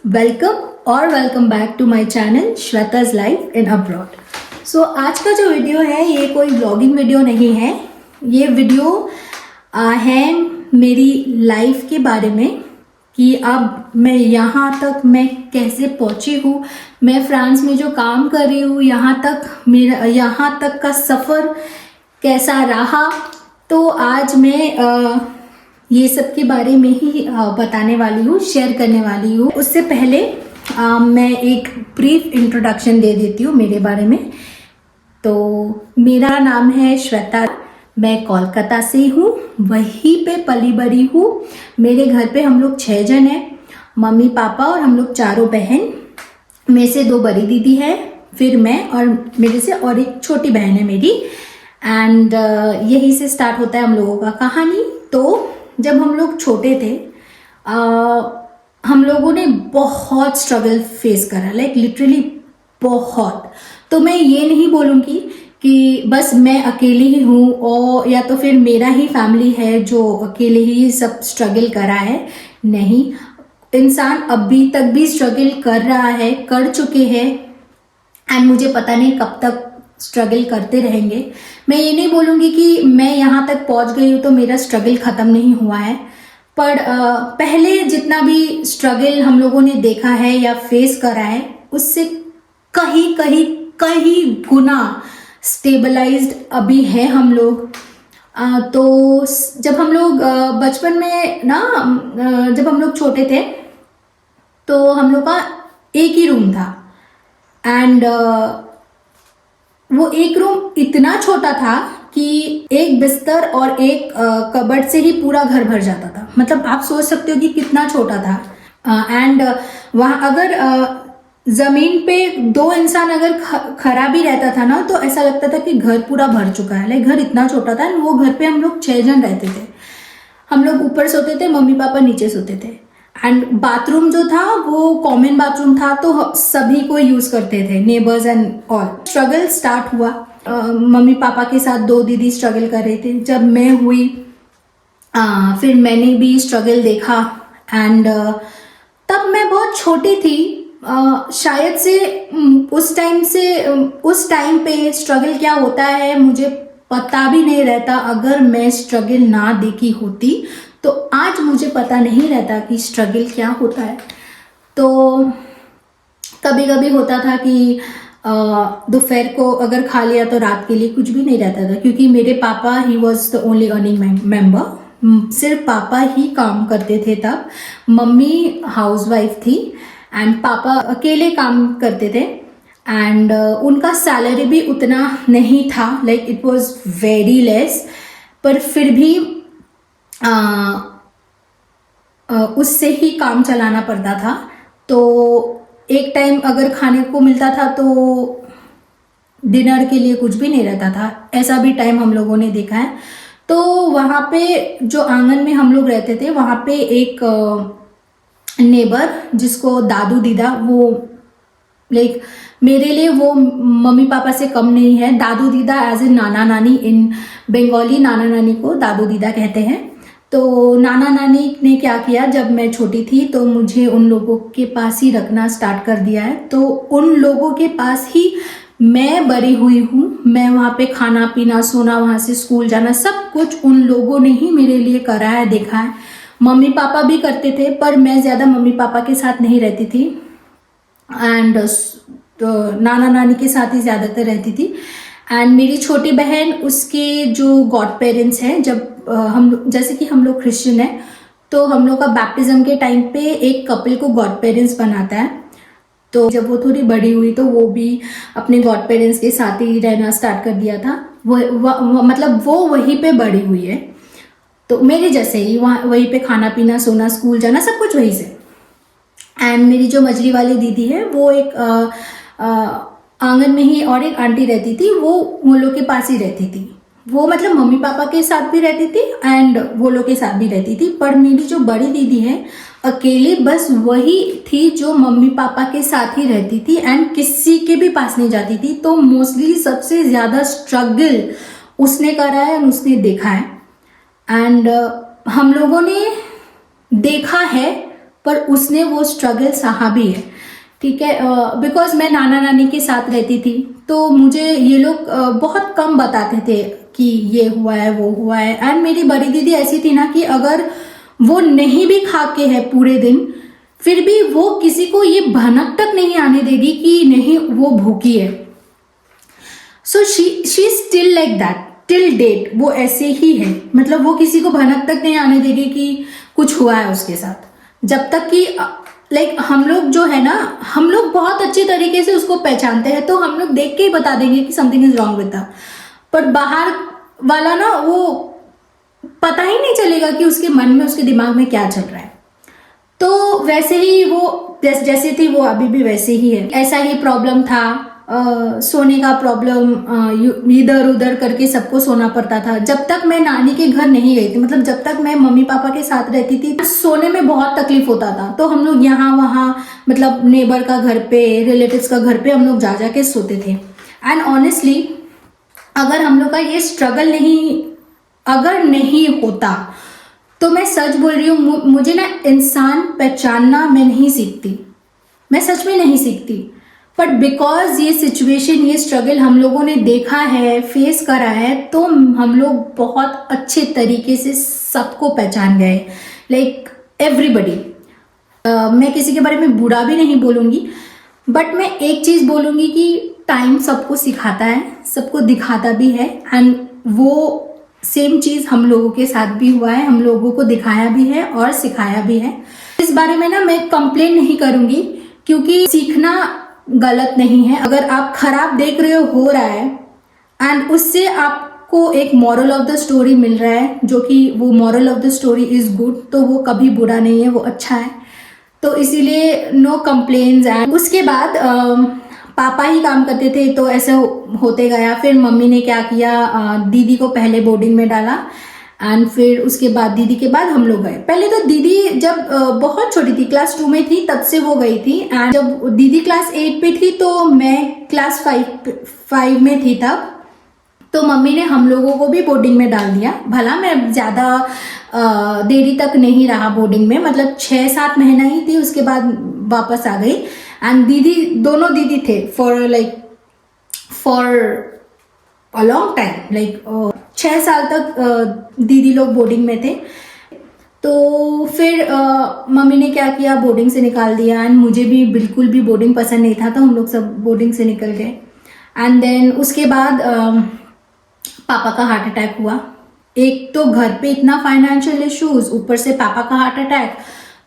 Welcome back to my channel श्वेता's life in abroad. So आज का जो वीडियो है ये कोई ब्लॉगिंग वीडियो नहीं है। ये वीडियो है मेरी लाइफ के बारे में कि अब मैं यहाँ तक मैं कैसे पहुँची हूँ, मैं फ्रांस में जो काम कर रही हूँ यहाँ तक का सफ़र कैसा रहा। तो आज मैं ये सब के बारे में ही बताने वाली हूँ, शेयर करने वाली हूँ। उससे पहले मैं एक ब्रीफ इंट्रोडक्शन दे देती हूँ मेरे बारे में। तो मेरा नाम है श्वेता, मैं कोलकाता से हूँ, वहीं पे पली बड़ी हूँ। मेरे घर पे हम लोग 6 जन हैं, मम्मी पापा और हम लोग 4 बहन। मेरे से 2 बड़ी दीदी है, फिर मैं और मेरे से और एक छोटी बहन है मेरी। एंड यही से स्टार्ट होता है हम लोगों का कहानी। तो जब हम लोग छोटे थे हम लोगों ने बहुत स्ट्रगल फेस करा, लाइक लिटरली बहुत। तो मैं ये नहीं बोलूँगी कि बस मैं अकेली ही हूँ और या तो फिर मेरा ही फैमिली है जो अकेले ही सब स्ट्रगल करा है। नहीं, इंसान अभी तक भी स्ट्रगल कर रहा है, कर चुके हैं। एंड मुझे पता नहीं कब तक स्ट्रगल करते रहेंगे। मैं ये नहीं बोलूँगी कि मैं यहाँ तक पहुँच गई हूँ तो मेरा स्ट्रगल ख़त्म नहीं हुआ है, पर पहले जितना भी स्ट्रगल हम लोगों ने देखा है या फेस करा है उससे कहीं गुना स्टेबलाइज्ड अभी है हम लोग। तो जब हम लोग बचपन में जब हम लोग छोटे थे तो हम लोग का एक ही रूम था। एंड वो एक रूम इतना छोटा था कि एक बिस्तर और एक कबर्ड से ही पूरा घर भर जाता था। मतलब आप सोच सकते हो कि कितना छोटा था। एंड वहाँ अगर जमीन पे 2 इंसान अगर खड़ा भी रहता था ना तो ऐसा लगता था कि घर पूरा भर चुका है। लाइक घर इतना छोटा था। वो घर पे हम लोग 6 जन रहते थे। हम लोग ऊपर सोते थे, मम्मी पापा नीचे सोते थे। एंड बाथरूम जो था वो कॉमन बाथरूम था, तो सभी को यूज करते थे, neighbours and all. Struggle start हुआ। मम्मी पापा के साथ 2 दीदी स्ट्रगल कर रहे थे। जब मैं हुई फिर मैंने भी स्ट्रगल देखा। एंड तब मैं बहुत छोटी थी। शायद से उस टाइम पे स्ट्रगल क्या होता है मुझे पता भी नहीं रहता। अगर मैं स्ट्रगल ना देखी होती तो आज मुझे पता नहीं रहता कि स्ट्रगल क्या होता है। तो कभी कभी होता था कि दोपहर को अगर खा लिया तो रात के लिए कुछ भी नहीं रहता था, क्योंकि मेरे पापा he was the only earning member. सिर्फ पापा ही काम करते थे तब। मम्मी हाउसवाइफ थी एंड पापा अकेले काम करते थे। एंड उनका सैलरी भी उतना नहीं था, like it was very less. पर फिर भी उससे ही काम चलाना पड़ता था। तो एक टाइम अगर खाने को मिलता था तो डिनर के लिए कुछ भी नहीं रहता था। ऐसा भी टाइम हम लोगों ने देखा है। तो वहाँ पे जो आंगन में हम लोग रहते थे वहाँ पे एक नेबर जिसको दादू दीदा, वो लाइक मेरे लिए वो मम्मी पापा से कम नहीं है। दादू दीदा एज ए नाना नानी, इन बंगाली नाना नानी को दादू दीदा कहते हैं। तो नाना नानी ने क्या किया, जब मैं छोटी थी तो मुझे उन लोगों के पास ही रखना स्टार्ट कर दिया है। तो उन लोगों के पास ही मैं बड़ी हुई हूँ। मैं वहाँ पे खाना पीना, सोना, वहाँ से स्कूल जाना, सब कुछ उन लोगों ने ही मेरे लिए करा है, देखा है। मम्मी पापा भी करते थे पर मैं ज़्यादा मम्मी पापा के साथ नहीं रहती थी। एंड नाना नानी के साथ ही ज़्यादातर रहती थी। एंड मेरी छोटी बहन, उसके जो गॉड पेरेंट्स हैं, जब जैसे कि हम लोग क्रिश्चियन हैं तो हम लोग का बैप्टिज्म के टाइम पे एक कपल को गॉड पेरेंट्स बनाता है। तो जब वो थोड़ी बड़ी हुई तो वो भी अपने गॉड पेरेंट्स के साथ ही रहना स्टार्ट कर दिया था। मतलब वो वहीं पे बड़ी हुई है, तो मेरे जैसे ही वहीं पे खाना पीना, सोना, स्कूल जाना, सब कुछ वहीं से। एंड मेरी जो मछली वाली दीदी है वो एक आंगन में ही और एक आंटी रहती थी, वो लोग के पास ही रहती थी। वो मतलब मम्मी पापा के साथ भी रहती थी एंड वो लोग के साथ भी रहती थी। पर मेरी जो बड़ी दीदी है अकेली बस वही थी जो मम्मी पापा के साथ ही रहती थी एंड किसी के भी पास नहीं जाती थी। तो मोस्टली सबसे ज़्यादा स्ट्रगल उसने करा है और उसने देखा है। एंड हम लोगों ने देखा है पर उसने वो स्ट्रगल सहा भी है, ठीक है। बिकॉज मैं नाना नानी के साथ रहती थी, तो मुझे ये लोग बहुत कम बताते थे कि ये हुआ है वो हुआ है। एंड मेरी बड़ी दीदी ऐसी थी ना कि अगर वो नहीं भी खा के है पूरे दिन, फिर भी वो किसी को ये भनक तक नहीं आने देगी कि नहीं वो भूखी है। So she still like that till date, वो ऐसे ही है। मतलब वो किसी को भनक तक नहीं आने देगी कि कुछ हुआ है उसके साथ, जब तक कि लाइक हम लोग जो है ना, हम लोग बहुत अच्छे तरीके से उसको पहचानते हैं, तो हम लोग देख के ही बता देंगे कि something is wrong with that. पर बाहर वाला ना, वो पता ही नहीं चलेगा कि उसके मन में, उसके दिमाग में क्या चल रहा है। तो वैसे ही वो जैसे थी वो अभी भी वैसे ही है। ऐसा ही प्रॉब्लम था, सोने का प्रॉब्लम, इधर उधर करके सबको सोना पड़ता था। जब तक मैं नानी के घर नहीं गई थी, मतलब जब तक मैं मम्मी पापा के साथ रहती थी, सोने में बहुत तकलीफ होता था। तो हम लोग यहाँ वहाँ, मतलब नेबर का घर पे, रिलेटिव्स का घर पे हम लोग जा जा के सोते थे। एंड ऑनेस्टली अगर हम लोग का ये स्ट्रगल अगर नहीं होता, तो मैं सच बोल रही हूँ, मुझे ना इंसान पहचानना मैं नहीं सीखती, मैं सच में नहीं सीखती। बट बिकॉज ये सिचुएशन, ये स्ट्रगल हम लोगों ने देखा है, फेस करा है, तो हम लोग बहुत अच्छे तरीके से सबको पहचान गए, लाइक एवरीबडी। मैं किसी के बारे में बुरा भी नहीं बोलूँगी, बट मैं एक चीज़ बोलूँगी कि टाइम सबको सिखाता है, सबको दिखाता भी है। एंड वो सेम चीज़ हम लोगों के साथ भी हुआ है, हम लोगों को दिखाया भी है और सिखाया भी है। इस बारे में ना मैं कंप्लेन नहीं करूँगी, क्योंकि सीखना गलत नहीं है। अगर आप खराब देख रहे हो रहा है, एंड उससे आपको एक मॉरल ऑफ द स्टोरी मिल रहा है, जो कि वो moral of the story is good, तो वो कभी बुरा नहीं है, वो अच्छा है। तो इसीलिए नो कंप्लेन्स। एंड उसके बाद पापा ही काम करते थे, तो ऐसे होते गया। फिर मम्मी ने क्या किया, दीदी को पहले बोर्डिंग में डाला, एंड फिर उसके बाद दीदी के बाद हम लोग गए। पहले तो दीदी जब बहुत छोटी थी, क्लास 2 में थी, तब से वो गई थी। एंड जब दीदी क्लास 8 पे थी, तो मैं क्लास 5 में थी तब। तो मम्मी ने हम लोगों को भी बोर्डिंग में डाल दिया। भला मैं ज़्यादा देरी तक नहीं रहा बोर्डिंग में, मतलब 6-7 महीना ही थी, उसके बाद वापस आ गई। एंड दीदी, दोनों दीदी थे for a long time, like 6 साल तक दीदी लोग बोर्डिंग में थे। तो फिर मम्मी ने क्या किया, बोर्डिंग से निकाल दिया। एंड मुझे भी बिल्कुल भी बोर्डिंग पसंद नहीं था, तो हम लोग सब बोर्डिंग से निकल गए। एंड देन उसके बाद पापा का हार्ट अटैक हुआ। एक तो घर पे इतना फाइनेंशियल इश्यूज, ऊपर से पापा का हार्ट अटैक,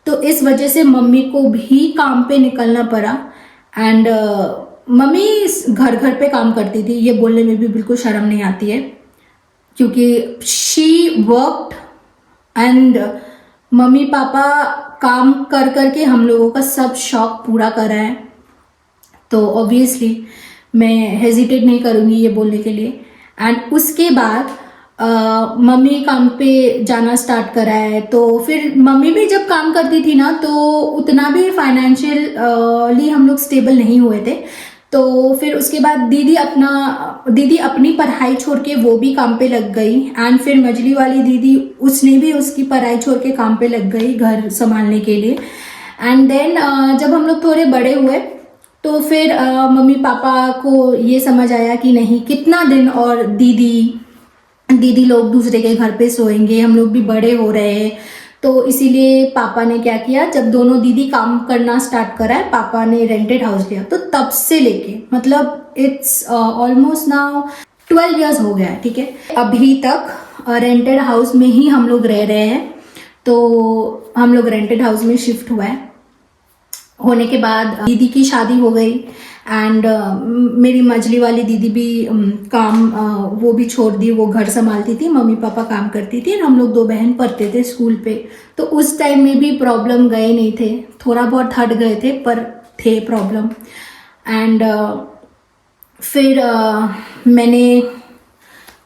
तो इस वजह से मम्मी को भी काम पे निकलना पड़ा। एंड मम्मी घर घर पे काम करती थी, ये बोलने में भी बिल्कुल शर्म नहीं आती है, क्योंकि she worked. And mummy papa काम कर करके हम लोगों का सब शौक पूरा करा है। तो ऑब्वियसली मैं हेजिटेट नहीं करूँगी ये बोलने के लिए। एंड उसके बाद मम्मी काम पे जाना स्टार्ट करा है। तो फिर मम्मी भी जब काम करती थी ना, तो उतना भी फाइनेंशियली हम लोग स्टेबल नहीं हुए थे। तो फिर उसके बाद दीदी अपनी पढ़ाई छोड़ के वो भी काम पे लग गई। एंड फिर मजली वाली दीदी, उसने भी उसकी पढ़ाई छोड़ के काम पे लग गई घर संभालने के लिए। एंड देन जब हम लोग थोड़े बड़े हुए, तो फिर मम्मी पापा को ये समझ आया कि नहीं, कितना दिन और दीदी लोग दूसरे के घर पे सोएंगे, हम लोग भी बड़े हो रहे हैं। तो इसीलिए पापा ने क्या किया, जब दोनों दीदी काम करना स्टार्ट करा है, पापा ने रेंटेड हाउस लिया। तो तब से लेके, मतलब इट्स ऑलमोस्ट नाउ 12 इयर्स हो गया है, ठीक है। अभी तक रेंटेड हाउस में ही हम लोग रह रहे हैं। तो हम लोग रेंटेड हाउस में शिफ्ट हुआ है। होने के बाद दीदी की शादी हो गई। एंड मेरी मझली वाली दीदी भी काम वो भी छोड़ दी, वो घर संभालती थी, मम्मी पापा काम करती थी। हम लोग 2 बहन पढ़ते थे स्कूल पे। तो उस टाइम में भी प्रॉब्लम गए नहीं थे, थोड़ा बहुत हट गए थे, पर थे प्रॉब्लम। एंड फिर मैंने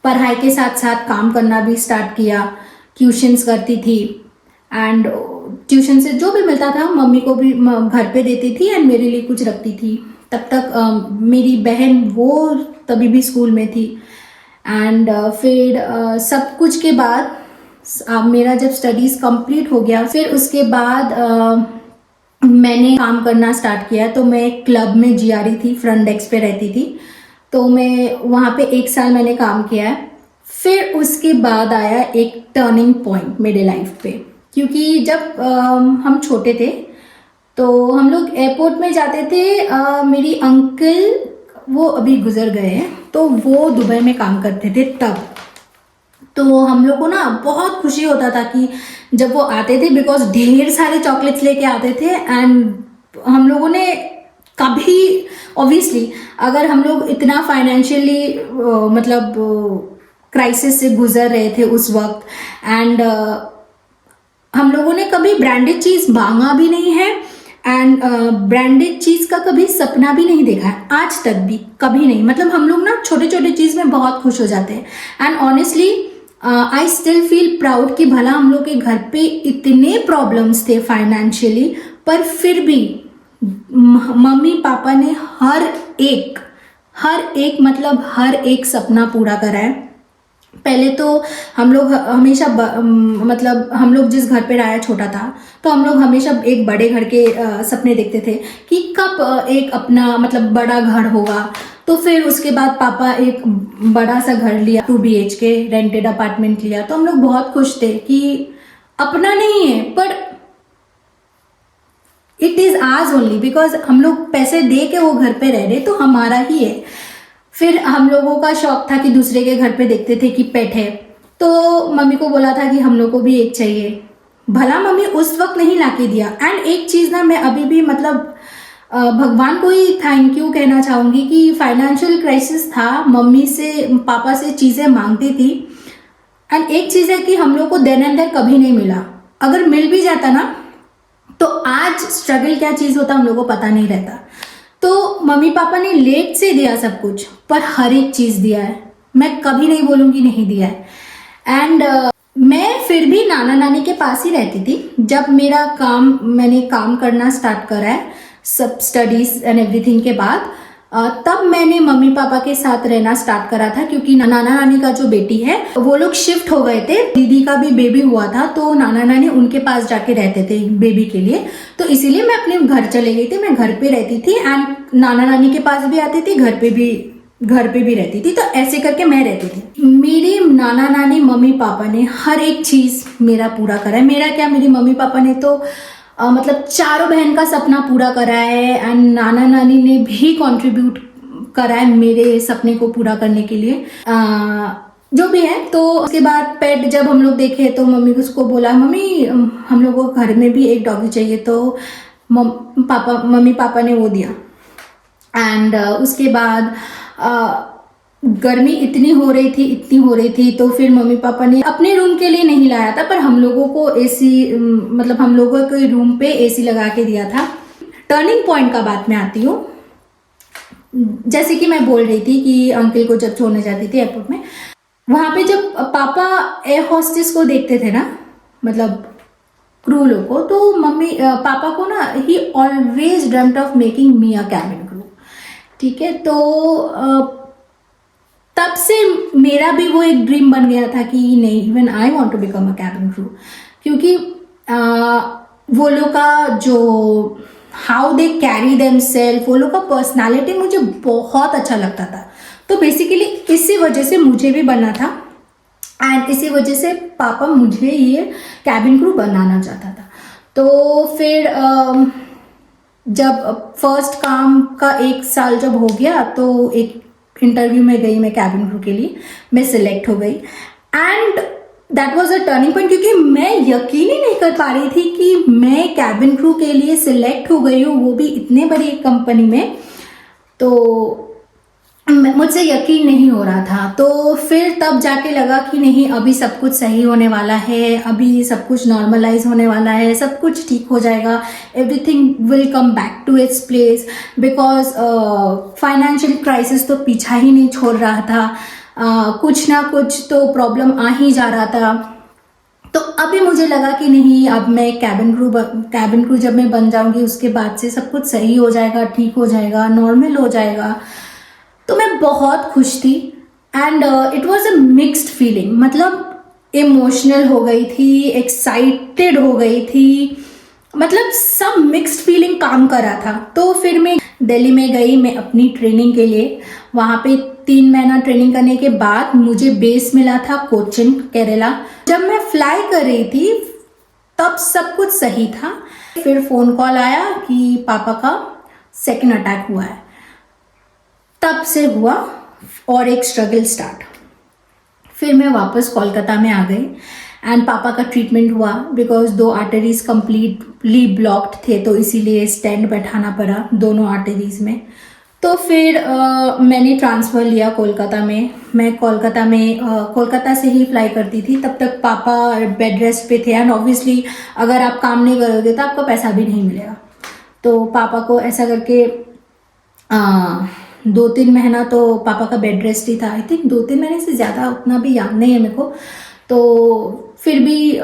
पढ़ाई के साथ साथ काम करना भी स्टार्ट किया, ट्यूशन्स करती थी। एंड ट्यूशन से जो भी मिलता था मम्मी को भी घर पे देती थी, एंड मेरे लिए कुछ रखती थी। तब तक मेरी बहन वो तभी भी स्कूल में थी। एंड फिर सब कुछ के बाद मेरा जब स्टडीज़ कंप्लीट हो गया, फिर उसके बाद मैंने काम करना स्टार्ट किया। तो मैं एक क्लब में जीआरई थी, फ्रंट डेस्क पे रहती थी। तो मैं वहाँ पे 1 साल मैंने काम किया है। फिर उसके बाद आया एक टर्निंग पॉइंट मेरे लाइफ पे, क्योंकि जब हम छोटे थे तो हम लोग एयरपोर्ट में जाते थे। मेरी अंकल वो अभी गुजर गए हैं, तो वो दुबई में काम करते थे तब। तो हम लोग को ना बहुत खुशी होता था कि जब वो आते थे, बिकॉज ढेर सारे चॉकलेट्स लेके आते थे। एंड हम लोगों ने कभी, ऑब्वियसली अगर हम लोग इतना फाइनेंशियली मतलब क्राइसिस से गुजर रहे थे उस वक्त, एंड हम लोगों ने कभी ब्रांडेड चीज मांगा भी नहीं है, एंड ब्रांडेड चीज का कभी सपना भी नहीं देखा है आज तक भी, कभी नहीं। मतलब हम लोग ना छोटे छोटे चीज में बहुत खुश हो जाते हैं। And honestly I still feel proud कि भला हम लोग के घर पे इतने प्रॉब्लम्स थे फाइनेंशियली, पर फिर भी मम्मी पापा ने हर एक मतलब हर एक सपना पूरा करा है। पहले तो हम लोग हमेशा मतलब हम लोग जिस घर पे रहा छोटा था, तो हम लोग हमेशा एक बड़े घर के सपने देखते थे कि कब एक अपना मतलब बड़ा घर होगा। तो फिर उसके बाद पापा एक बड़ा सा घर लिया, 2 BHK रेंटेड अपार्टमेंट लिया। तो हम लोग बहुत खुश थे कि अपना नहीं है, पर it is ours only, because हम लोग पैसे दे के वो घर पे रह रहे, तो हमारा ही है। फिर हम लोगों का शौक था कि दूसरे के घर पे देखते थे कि पेट है, तो मम्मी को बोला था कि हम लोग को भी एक चाहिए। भला मम्मी उस वक्त नहीं लाके दिया। एंड एक चीज ना मैं अभी भी मतलब भगवान को ही थैंक यू कहना चाहूंगी कि फाइनेंशियल क्राइसिस था, मम्मी से पापा से चीजें मांगती थी। एंड एक चीज है कि हम लोग को देन एंड देयर कभी नहीं मिला। अगर मिल भी जाता ना, तो आज स्ट्रगल क्या चीज होता हम लोग को पता नहीं रहता। तो मम्मी पापा ने लेट से दिया सब कुछ, पर हर एक चीज दिया है। मैं कभी नहीं बोलूंगी नहीं दिया है। एंड मैं फिर भी नाना नानी के पास ही रहती थी। जब मैंने काम करना स्टार्ट करा है, सब स्टडीज एंड एवरीथिंग के बाद, तब मैंने मम्मी पापा के साथ रहना स्टार्ट करा था, क्योंकि नाना नानी का जो बेटी है वो लोग शिफ्ट हो गए थे। दीदी का भी बेबी हुआ था, तो नाना नानी उनके पास जाके रहते थे बेबी के लिए। तो इसीलिए मैं अपने घर चले गई थी, मैं घर पे रहती थी। एंड नाना नानी के पास भी आती थी, घर पे भी रहती थी। तो ऐसे करके मैं रहती थी। मेरे नाना नानी मम्मी पापा ने हर एक चीज मेरा पूरा करा है। मेरा क्या, मेरी मम्मी पापा ने तो मतलब चारों बहन का सपना पूरा करा है। एंड नाना नानी ने भी कंट्रीब्यूट करा है मेरे सपने को पूरा करने के लिए। जो भी है, तो उसके बाद पेट जब हम लोग देखे तो मम्मी उसको बोला, मम्मी हम लोग को घर में भी एक डॉगी चाहिए। तो मम्मी पापा ने वो दिया। एंड उसके बाद गर्मी इतनी हो रही थी, तो फिर मम्मी पापा ने अपने रूम के लिए नहीं लाया था, पर हम लोगों को एसी, मतलब हम लोगों के रूम पे एसी लगा के दिया था। टर्निंग पॉइंट का बात मैं आती हूँ। जैसे कि मैं बोल रही थी कि अंकल को जब छोड़ने जाती थी एयरपोर्ट में, वहां पे जब पापा एयर हॉस्टेस को देखते थे ना, मतलब क्रू लोग को, तो मम्मी पापा को ना ही always dreamed of making me a cabin crew. ठीक है, तो तब से मेरा भी वो एक ड्रीम बन गया था कि नहीं, even I want to become a cabin crew. क्योंकि वो लोग का जो हाउ दे कैरी देमसेल्फ, वो लोग का पर्सनालिटी मुझे बहुत अच्छा लगता था। तो बेसिकली इसी वजह से मुझे भी बनना था, एंड इसी वजह से पापा मुझे ये कैबिन क्रू बनाना चाहता था। तो फिर जब फर्स्ट काम का 1 साल जब हो गया, तो एक इंटरव्यू में गई मैं कैबिन क्रू के लिए, मैं सिलेक्ट हो गई। And that was a turning point, क्योंकि मैं यकीन ही नहीं कर पा रही थी कि मैं कैबिन क्रू के लिए सिलेक्ट हो गई हूँ, वो भी इतने बड़ी कंपनी में। तो मुझसे यकीन नहीं हो रहा था। तो फिर तब जाके लगा कि नहीं, अभी सब कुछ सही होने वाला है, अभी सब कुछ नॉर्मलाइज होने वाला है, सब कुछ ठीक हो जाएगा, everything will come back to its place. Because financial crisis तो पीछा ही नहीं छोड़ रहा था, कुछ ना कुछ तो प्रॉब्लम आ ही जा रहा था। तो अभी मुझे लगा कि नहीं, अब मैं कैबिन क्रू जब मैं बन जाऊंगी, उसके बाद से सब कुछ सही हो जाएगा, ठीक हो जाएगा, नॉर्मल हो जाएगा। तो मैं बहुत खुश थी। And it was a mixed feeling, मतलब इमोशनल हो गई थी, एक्साइटेड हो गई थी, मतलब सब मिक्स्ड फीलिंग काम कर रहा था। तो फिर मैं दिल्ली में गई मैं अपनी ट्रेनिंग के लिए। वहाँ पे 3 महीना ट्रेनिंग करने के बाद मुझे बेस मिला था कोचिन केरला। जब मैं फ्लाई कर रही थी तब सब कुछ सही था। फिर फोन कॉल आया कि पापा का सेकंड अटैक हुआ है। तब से हुआ और एक स्ट्रगल स्टार्ट। फिर मैं वापस कोलकाता में आ गई एंड पापा का ट्रीटमेंट हुआ बिकॉज 2 आर्टरीज कंप्लीटली ब्लॉक्ड थे, तो इसीलिए स्टेंट बैठाना पड़ा दोनों आर्टरीज में। तो फिर मैंने ट्रांसफ़र लिया कोलकाता में। मैं कोलकाता से ही फ्लाई करती थी। तब तक पापा बेड रेस्ट पे थे एंड ऑब्वियसली अगर आप काम नहीं करोगे तो आपको पैसा भी नहीं मिलेगा। तो पापा को ऐसा करके 2-3 महीना तो पापा का बेड रेस्ट ही था। आई थिंक 2-3 महीने से ज़्यादा उतना भी याद नहीं है मेरे को। तो फिर भी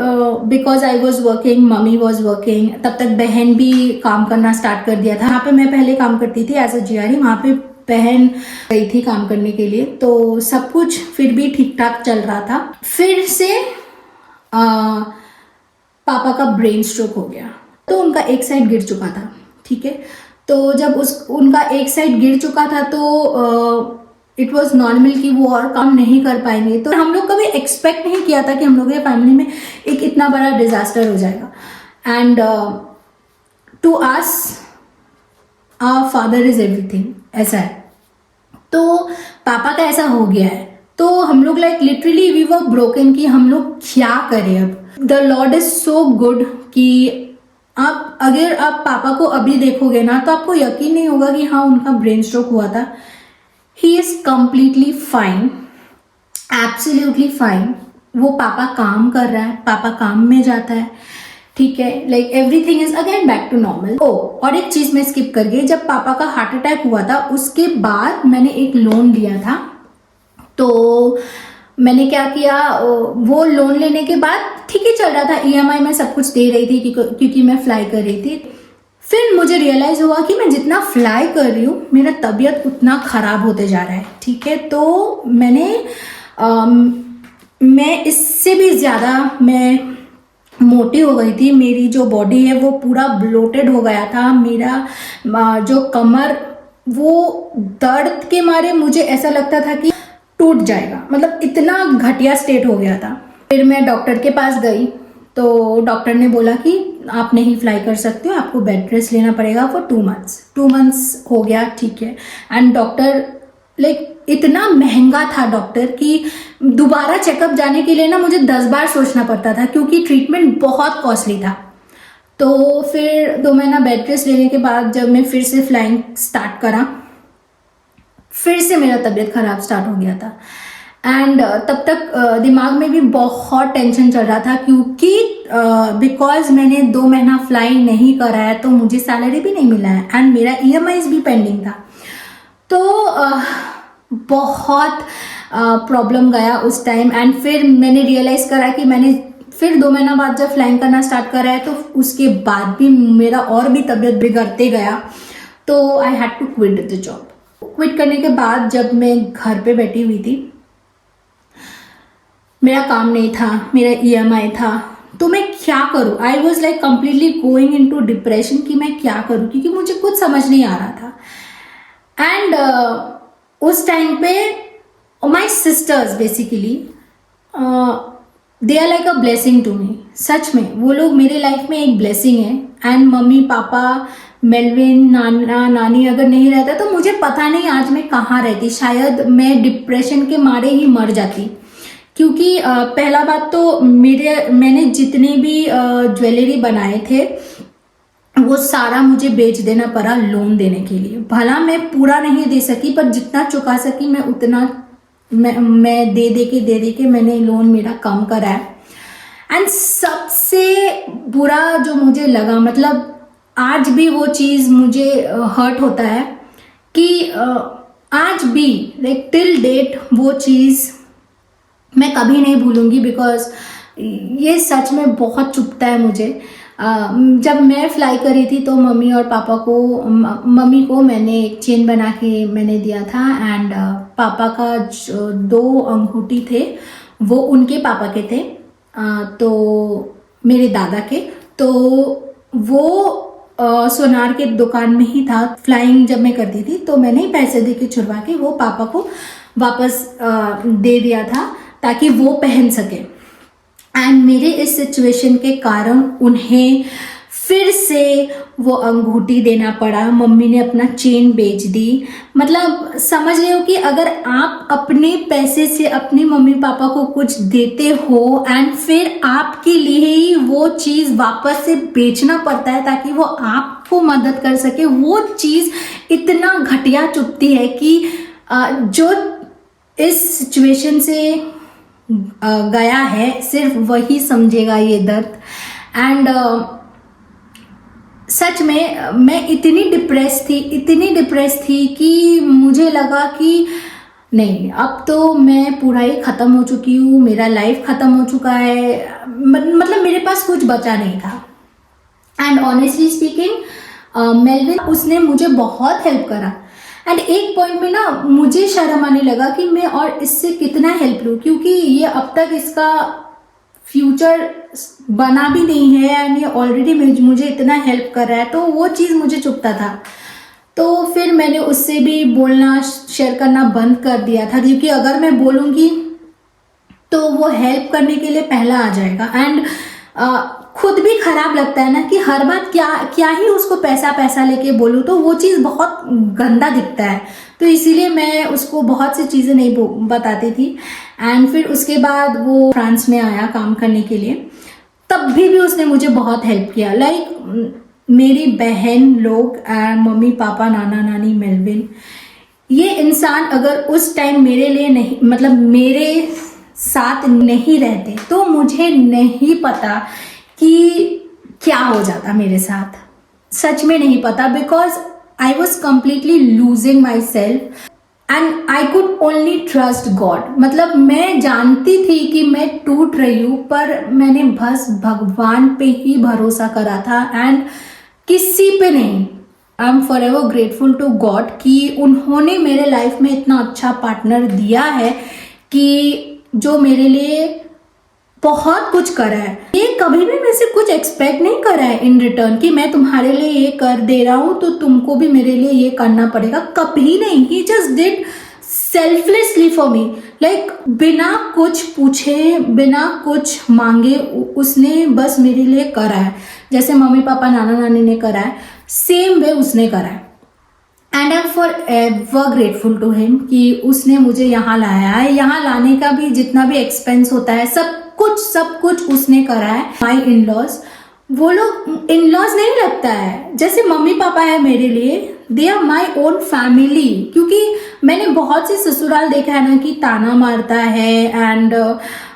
because I was working, mummy was working, तब तक बहन भी काम करना स्टार्ट कर दिया था। यहाँ पे मैं पहले काम करती थी एज अ जीआरई, वहाँ पे बहन गई थी काम करने के लिए। तो सब कुछ फिर भी ठीक ठाक चल रहा था। फिर से पापा का ब्रेन स्ट्रोक हो गया। तो उनका एक साइड गिर चुका था, ठीक है। तो जब उनका एक साइड गिर चुका था तो इट वॉज नॉर्मल कि वो और काम नहीं कर पाएंगे। तो हम लोग कभी एक्सपेक्ट नहीं किया था कि हम लोग के फैमिली में एक इतना बड़ा डिजास्टर हो जाएगा। And to us our father is everything, ऐसा है। तो पापा का ऐसा हो गया है तो हम लोग like literally we were broken कि हम लोग क्या करें अब। The lord is so good कि अगर आप पापा को अभी देखोगे ना तो आपको यकीन नहीं होगा कि हाँ उनका ब्रेन स्ट्रोक हुआ था। He is completely fine, absolutely fine. वो पापा काम कर रहा है, पापा काम में जाता है, ठीक है, like everything is again back to normal. और एक चीज मैं स्किप कर गई, जब पापा का हार्ट अटैक हुआ था उसके बाद मैंने एक लोन लिया था। तो मैंने क्या किया, वो लोन लेने के बाद ठीक ही चल रहा था, ईएमआई में सब कुछ दे रही थी क्योंकि मैं फ्लाई कर रही थी। फिर मुझे रियलाइज हुआ कि मैं जितना फ्लाई कर रही हूँ मेरा तबीयत उतना खराब होते जा रहा है, ठीक है। तो मैं इससे भी ज़्यादा मैं मोटी हो गई थी। मेरी जो बॉडी है वो पूरा ब्लोटेड हो गया था। मेरा जो कमर, वो दर्द के मारे मुझे ऐसा लगता था कि टूट जाएगा, मतलब इतना घटिया स्टेट हो गया था। फिर मैं डॉक्टर के पास गई तो डॉक्टर ने बोला कि आप नहीं फ्लाई कर सकते हो, आपको बेड रेस्ट लेना पड़ेगा फॉर 2 मंथ्स। 2 मंथ्स हो गया, ठीक है। एंड डॉक्टर लाइक इतना महंगा था डॉक्टर कि दोबारा चेकअप जाने के लिए ना मुझे 10 बार सोचना पड़ता था क्योंकि ट्रीटमेंट बहुत कॉस्टली था। तो फिर 2 महीना बेड रेस्ट लेने के बाद जब मैं फिर से फ्लाइंग स्टार्ट करा, फिर से मेरा तबीयत खराब स्टार्ट हो गया था। एंड तब तक दिमाग में भी बहुत टेंशन चल रहा था क्योंकि बिकॉज मैंने 2 महीना फ्लाई नहीं करा है तो मुझे सैलरी भी नहीं मिला है एंड मेरा ईएमआईज भी पेंडिंग था। तो बहुत प्रॉब्लम गया उस टाइम। एंड फिर मैंने रियलाइज करा कि मैंने फिर 2 महीना बाद जब फ्लाइंग करना स्टार्ट करा है तो उसके बाद भी मेरा और भी तबीयत बिगड़ते गया। तो I had to quit the job. Quit करने के बाद जब मैं घर पे बैठी हुई थी, मेरा काम नहीं था, मेरा ईएमआई था, तो मैं क्या करूँ। I was like completely going into depression कि मैं क्या करूँ क्योंकि मुझे कुछ समझ नहीं आ रहा था। एंड उस टाइम पे my sisters basically they are like a blessing to me. सच में वो लोग मेरे लाइफ में एक ब्लेसिंग है। एंड मम्मी पापा मेलविन नाना नानी अगर नहीं रहता तो मुझे पता नहीं आज मैं कहाँ रहती। शायद मैं डिप्रेशन के मारे ही मर जाती क्योंकि पहला बात तो मैंने जितने भी ज्वेलरी बनाए थे वो सारा मुझे बेच देना पड़ा लोन देने के लिए। भला मैं पूरा नहीं दे सकी पर जितना चुका सकी मैं उतना मैं दे के मैंने लोन मेरा कम करा है। एंड सबसे बुरा जो मुझे लगा, मतलब आज भी वो चीज़ मुझे हर्ट होता है कि आज भी लाइक टिल डेट वो चीज़ मैं कभी नहीं भूलूंगी बिकॉज ये सच में बहुत चुभता है मुझे। जब मैं फ्लाई कर रही थी तो मम्मी को मैंने एक चेन बना के मैंने दिया था एंड पापा का जो 2 अंगूठी थे वो उनके पापा के थे, तो मेरे दादा के। तो वो सोनार के दुकान में ही था। फ्लाइंग जब मैं करती थी तो मैंने पैसे दे के छुड़वा के वो पापा को वापस दे दिया था ताकि वो पहन सके। एंड मेरे इस सिचुएशन के कारण उन्हें फिर से वो अंगूठी देना पड़ा। मम्मी ने अपना चेन बेच दी। मतलब समझ रहे हो कि अगर आप अपने पैसे से अपने मम्मी पापा को कुछ देते हो एंड फिर आपके लिए ही वो चीज़ वापस से बेचना पड़ता है ताकि वो आपको मदद कर सके, वो चीज़ इतना घटिया चुभती है कि जो इस सिचुएशन से गया है सिर्फ वही समझेगा ये दर्द। एंड सच में मैं इतनी डिप्रेस थी कि मुझे लगा कि नहीं, अब तो मैं पूरा ही ख़त्म हो चुकी हूँ, मेरा लाइफ ख़त्म हो चुका है। मतलब मेरे पास कुछ बचा नहीं था। एंड ऑनेस्टली स्पीकिंग मेलविन उसने मुझे बहुत हेल्प करा। एंड एक पॉइंट में ना मुझे शर्म आने लगा कि मैं और इससे कितना हेल्प लूँ, क्योंकि ये अब तक इसका फ्यूचर बना भी नहीं है एंड ये ऑलरेडी मुझे इतना हेल्प कर रहा है, तो वो चीज़ मुझे चुभता था। तो फिर मैंने उससे भी बोलना शेयर करना बंद कर दिया था, क्योंकि अगर मैं बोलूँगी तो वो हेल्प करने के लिए पहला आ जाएगा। एंड खुद भी खराब लगता है ना कि हर बात क्या ही उसको पैसा लेके बोलूँ, तो वो चीज़ बहुत गंदा दिखता है। तो इसीलिए मैं उसको बहुत सी चीज़ें नहीं बताती थी। एंड फिर उसके बाद वो फ्रांस में आया काम करने के लिए, तब भी उसने मुझे बहुत हेल्प किया। लाइक मेरी बहन लोग, मम्मी पापा, नाना नानी, मेलविन, ये इंसान अगर उस टाइम मेरे लिए नहीं, मतलब मेरे साथ नहीं रहते तो मुझे नहीं पता कि क्या हो जाता मेरे साथ। सच में नहीं पता, because I was completely losing my self and I could only trust God. मतलब मैं जानती थी कि मैं टूट रही हूँ, पर मैंने बस भगवान पे ही भरोसा करा था एंड किसी पे नहीं। I am forever grateful to God कि उन्होंने मेरे लाइफ में इतना अच्छा पार्टनर दिया है कि जो मेरे लिए बहुत कुछ करा है। ये कभी भी मेरे से कुछ एक्सपेक्ट नहीं करा है इन रिटर्न कि मैं तुम्हारे लिए ये कर दे रहा हूँ तो तुमको भी मेरे लिए ये करना पड़ेगा, कभी नहीं। He just did selflessly for me, like बिना कुछ पूछे, बिना कुछ मांगे उसने बस मेरे लिए करा है। जैसे मम्मी पापा नाना नानी ने करा है, सेम वे उसने करा है। And I am forever grateful to him कि उसने मुझे यहाँ लाया है। यहाँ लाने का भी जितना भी एक्सपेंस होता है सब कुछ उसने करा है। माई इन लॉज, वो लोग इन लॉज नहीं लगता है, जैसे मम्मी पापा है मेरे लिए, they are my own family. क्योंकि मैंने बहुत से ससुराल देखा है ना कि ताना मारता है एंड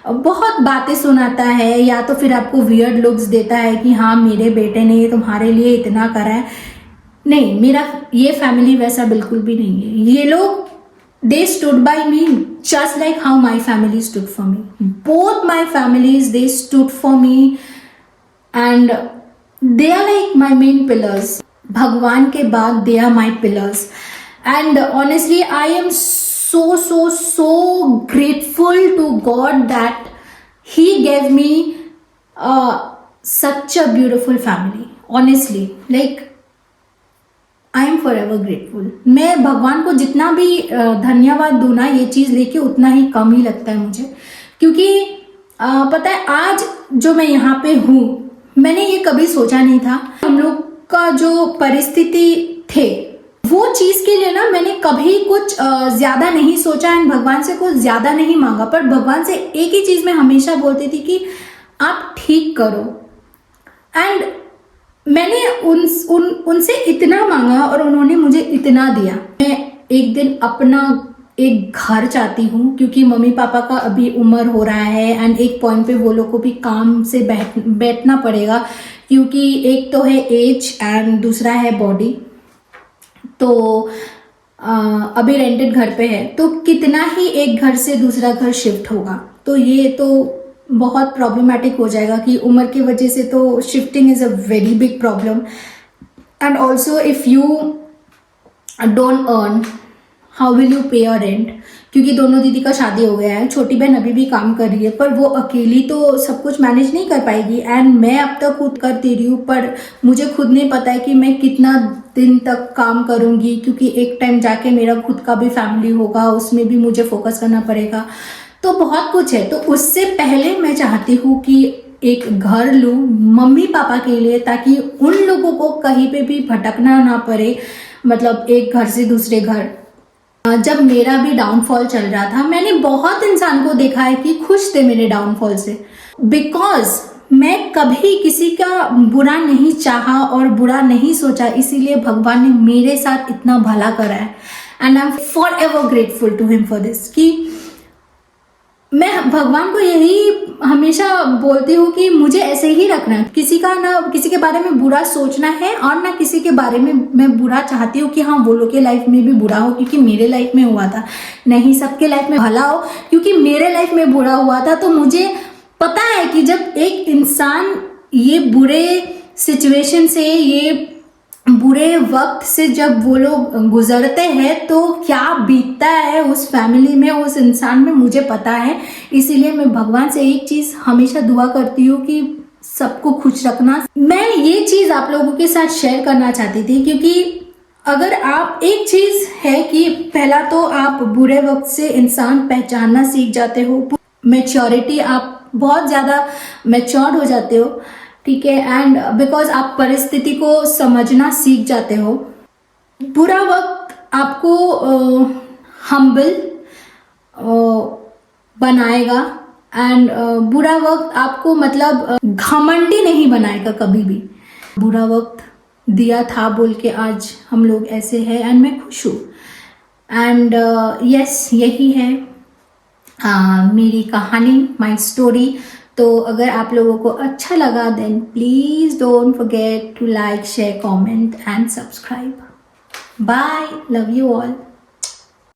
बहुत बातें सुनाता है, या तो फिर आपको वियर्ड लुक्स देता है कि हाँ मेरे बेटे ने तुम्हारे लिए इतना करा है। नहीं, मेरा ये फैमिली वैसा बिल्कुल भी नहीं है। ये लोग they stood by me just like how my family stood for me. Both my families, they stood for me and they are like my main pillars. भगवान के बाद they are my pillars. And honestly I am so grateful to God that he gave me such a beautiful family. Honestly, like I am forever grateful. मैं भगवान को जितना भी धन्यवाद दूँ ना ये चीज़ लेके, उतना ही कम ही लगता है मुझे। क्योंकि पता है आज जो मैं यहाँ पे हूँ, मैंने ये कभी सोचा नहीं था। हम लोग का जो परिस्थिति थे वो चीज़ के लिए ना मैंने कभी कुछ ज़्यादा नहीं सोचा एंड भगवान से कुछ ज़्यादा नहीं मांगा, पर भगवान से एक ही चीज़ मैं हमेशा बोलती थी कि आप ठीक करो। एंड मैंने उनसे इतना मांगा और उन्होंने मुझे इतना दिया। मैं एक दिन अपना एक घर चाहती हूँ, क्योंकि मम्मी पापा का अभी उम्र हो रहा है एंड एक पॉइंट पे वो लोग को भी काम से बैठना पड़ेगा, क्योंकि एक तो है एज एंड दूसरा है बॉडी। तो अभी रेंटेड घर पे है, तो कितना ही एक घर से दूसरा घर शिफ्ट होगा, तो ये तो बहुत प्रॉब्लमेटिक हो जाएगा कि उम्र की वजह से तो shifting is a very big problem. And also if you don't earn how will you पे योर रेंट, क्योंकि दोनों दीदी का शादी हो गया है, छोटी बहन अभी भी काम कर रही है, पर वो अकेली तो सब कुछ मैनेज नहीं कर पाएगी। एंड मैं अब तक खुद करती रही हूँ, पर मुझे खुद नहीं पता है कि मैं कितना दिन तक काम करूँगी, क्योंकि एक टाइम जाके मेरा खुद का भी फैमिली होगा, उसमें भी मुझे फोकस करना पड़ेगा। तो बहुत कुछ है। तो उससे पहले मैं चाहती हूँ कि एक घर लूँ मम्मी पापा के लिए, ताकि उन लोगों को कहीं पे भी भटकना ना पड़े, मतलब एक घर से दूसरे घर। जब मेरा भी डाउनफॉल चल रहा था, मैंने बहुत इंसान को देखा है कि खुश थे मेरे डाउनफॉल से, बिकॉज मैं कभी किसी का बुरा नहीं चाहा और बुरा नहीं सोचा, इसीलिए भगवान ने मेरे साथ इतना भला करा है। And I am forever grateful to him for this, कि मैं भगवान को यही हमेशा बोलती हूँ कि मुझे ऐसे ही रखना है, किसी का ना किसी के बारे में बुरा सोचना है, और ना किसी के बारे में मैं बुरा चाहती हूँ कि हाँ वो लोग के लाइफ में भी बुरा हो, क्योंकि मेरे लाइफ में हुआ था। नहीं, सबके लाइफ में भला हो, क्योंकि मेरे लाइफ में बुरा हुआ था। तो मुझे पता है कि जब एक इंसान ये बुरे सिचुएशन से, ये बुरे वक्त से जब वो लोग गुजरते हैं, तो क्या बीतता है उस फैमिली में, उस इंसान में, मुझे पता है। इसीलिए मैं भगवान से एक चीज हमेशा दुआ करती हूँ कि सबको खुश रखना। मैं ये चीज आप लोगों के साथ शेयर करना चाहती थी, क्योंकि अगर आप, एक चीज है कि पहला तो आप बुरे वक्त से इंसान पहचानना सीख जाते हो, मैच्योरिटी, आप बहुत ज्यादा मैच्योर हो जाते हो, ठीक है। एंड बिकॉज आप परिस्थिति को समझना सीख जाते हो। बुरा वक्त आपको हम्बल बनाएगा, एंड बुरा वक्त आपको मतलब घमंडी नहीं बनाएगा कभी भी। बुरा वक्त दिया था बोल के आज हम लोग ऐसे हैं, एंड मैं खुश हूँ। एंड यस, यही है मेरी कहानी, माई स्टोरी। तो अगर आप लोगों को अच्छा लगा, then please don't forget to like, share, comment and subscribe. Bye, love you all.